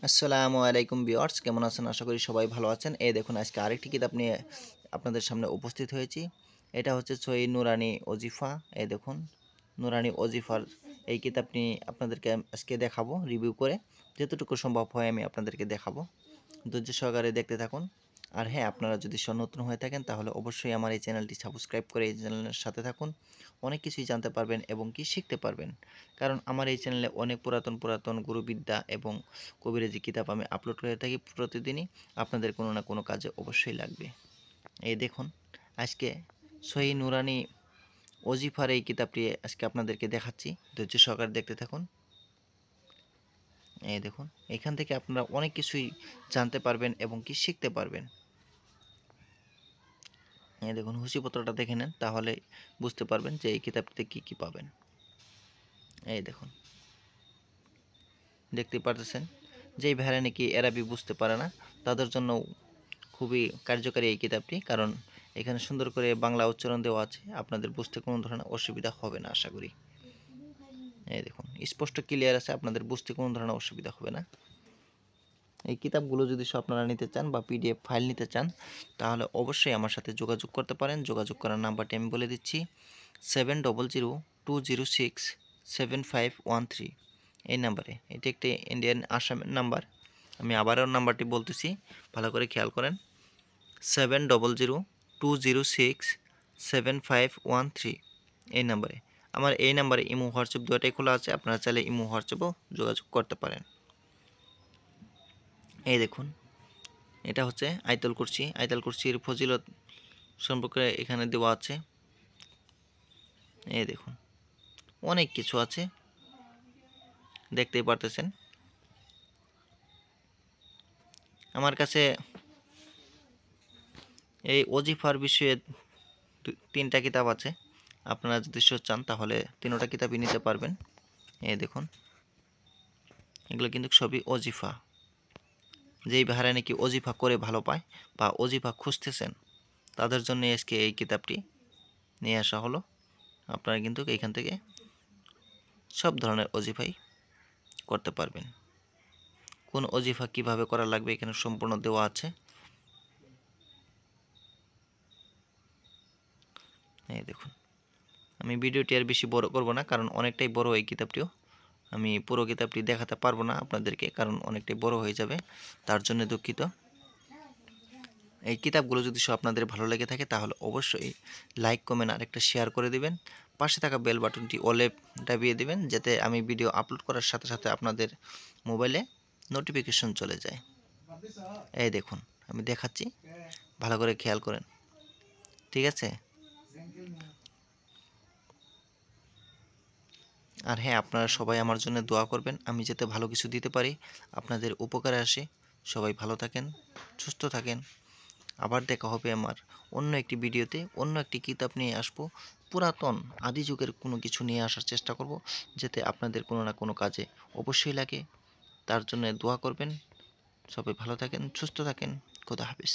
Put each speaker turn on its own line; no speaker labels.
আসসালামু আলাইকুম ভিউয়ার্স, কেমন আছেন? আশা করি সবাই ভালো আছেন। এই দেখুন আজকে আরেকটি কিতাব নিয়ে আপনাদের সামনে উপস্থিত হয়েছি। এটা হচ্ছে সহিহ নুরানী ওজিফা। এই দেখুন নুরানী ওজিফার এই কিতাবটি আপনাদেরকে আজকে দেখাবো রিভিউ করে। যতটুকু সম্ভব হয় আমি আপনাদেরকে দেখাবো। ধৈর্য সহকারে দেখতে থাকুন। আর হ্যাঁ, আপনারা যদি নতুন হয়ে থাকেন তাহলে অবশ্যই আমার এই চ্যানেলটি সাবস্ক্রাইব করে এই চ্যানেলের সাথে থাকুন। অনেক কিছুই জানতে পারবেন এবং কি শিখতে পারবেন। কারণ আমার এই চ্যানেলে অনেক পুরাতন গুরুবিদ্যা এবং কবিরাজি কিতাব আমি আপলোড করে থাকি প্রতিদিনই। আপনাদের কোনো না কোনো কাজে অবশ্যই লাগবে। এই দেখুন আজকে সহিহ নুরানী ওজিফার এই কিতাবটি আজকে আপনাদেরকে দেখাচ্ছি। ধৈর্য সহকারে দেখতে থাকুন। এই দেখুন এখান থেকে আপনারা অনেক কিছুই জানতে পারবেন এবং কি শিখতে পারবেন। এই দেখুন সূচিপত্রটা দেখে নেন, তাহলে বুঝতে পারবেন যে এই কিতাবটিতে কি কি পাবেন। এই দেখুন দেখতে পারতেছেন, যেই ভাইরা নাকি আরবি বুঝতে পারে না তাদের জন্য খুবই কার্যকারী এই কিতাবটি। কারণ এখানে সুন্দর করে বাংলা উচ্চারণ দেওয়া আছে, আপনাদের বুঝতে কোনো ধরনের অসুবিধা হবে না আশা করি। এই দেখুন স্পষ্ট ক্লিয়ার আছে, আপনাদের বুঝতে কোনো ধরনের অসুবিধা হবে না। এই কিতাবগুলো যদি আপনারা নিতে চান বা পিডিএফ ফাইল নিতে চান তাহলে অবশ্যই আমার সাথে যোগাযোগ করতে পারেন। যোগাযোগ করার নাম্বারটি আমি বলে দিচ্ছি 7002067513 এই নাম্বারে। এটি একটি ইন্ডিয়ান আসামের নাম্বার। আমি আবারও নাম্বারটি বলতেছি, ভালো করে খেয়াল করেন। 7002067513 এই নাম্বারে। আমার এই নাম্বারে ইমো হোয়াটসঅ্যাপ দুটোই খোলা আছে, আপনারা চাইলে ইমো হোয়াটসঅ্যাপও যোগাযোগ করতে পারেন। এই দেখুন এটা হচ্ছে আয়াতুল কুরসি। আয়াতুল কুরসির ফজিলত সম্পর্কে এখানে দেওয়া আছে। এই দেখুন অনেক কিছু আছে, দেখতেই পারতেছেন। আমার কাছে এই ওজিফার বিষয়ে তিনটা কিতাব আছে। আপনারা যদি চান তাহলে তিনটা কিতাবই নিতে পারবেন। এই দেখুন এগুলো কিন্তু সবই ওজিফা। যেই ভাইরা নাকি ওজিফা করে ভালো পায় বা ওজিফা খুঁজতেছেন তাদের জন্য আজকে এই কিতাবটি নিয়ে আসা হলো। আপনারা কিন্তু এইখান থেকে সব ধরনের ওজিফাই করতে পারবেন। কোন ওজিফা কিভাবে করা লাগবে এখানে সম্পূর্ণ দেওয়া আছে। এই দেখুন আমি ভিডিওটি আর বেশি বড় করব না, কারণ অনেকটাই বড় এই কিতাবটিও। আমি পুরো কিতাবটি দেখাতে পারবো না আপনাদেরকে, কারণ অনেকটাই বড় হয়ে যাবে, তার জন্য দুঃখিত। এই কিতাবগুলো যদি আপনাদের ভালো লেগে থাকে তাহলে অবশ্যই লাইক কমেন্ট আর একটা শেয়ার করে দিবেন। পাশে থাকা বেল বাটনটি অলে দাবিয়ে দিবেন, যাতে আমি ভিডিও আপলোড করার সাথে সাথে আপনাদের মোবাইলে নোটিফিকেশন চলে যায়। এই দেখুন আমি দেখাচ্ছি, ভালো করে খেয়াল করেন, ঠিক আছে? আর হ্যাঁ, আপনারা সবাই আমার জন্য দোয়া করবেন, আমি যাতে ভালো কিছু দিতে পারি, আপনাদের উপকারে আসে। সবাই ভালো থাকেন, সুস্থ থাকেন। আবার দেখা হবে আমার অন্য একটি ভিডিওতে। অন্য একটি কিতাব নিয়ে আসবো। পুরাতন আদি যুগের কোনো কিছু নিয়ে আসার চেষ্টা করব, যাতে আপনাদের কোনো না কোনো কাজে অবশ্যই লাগে। তার জন্য দোয়া করবেন। সবাই ভালো থাকেন, সুস্থ থাকেন। খোদা হাফেজ।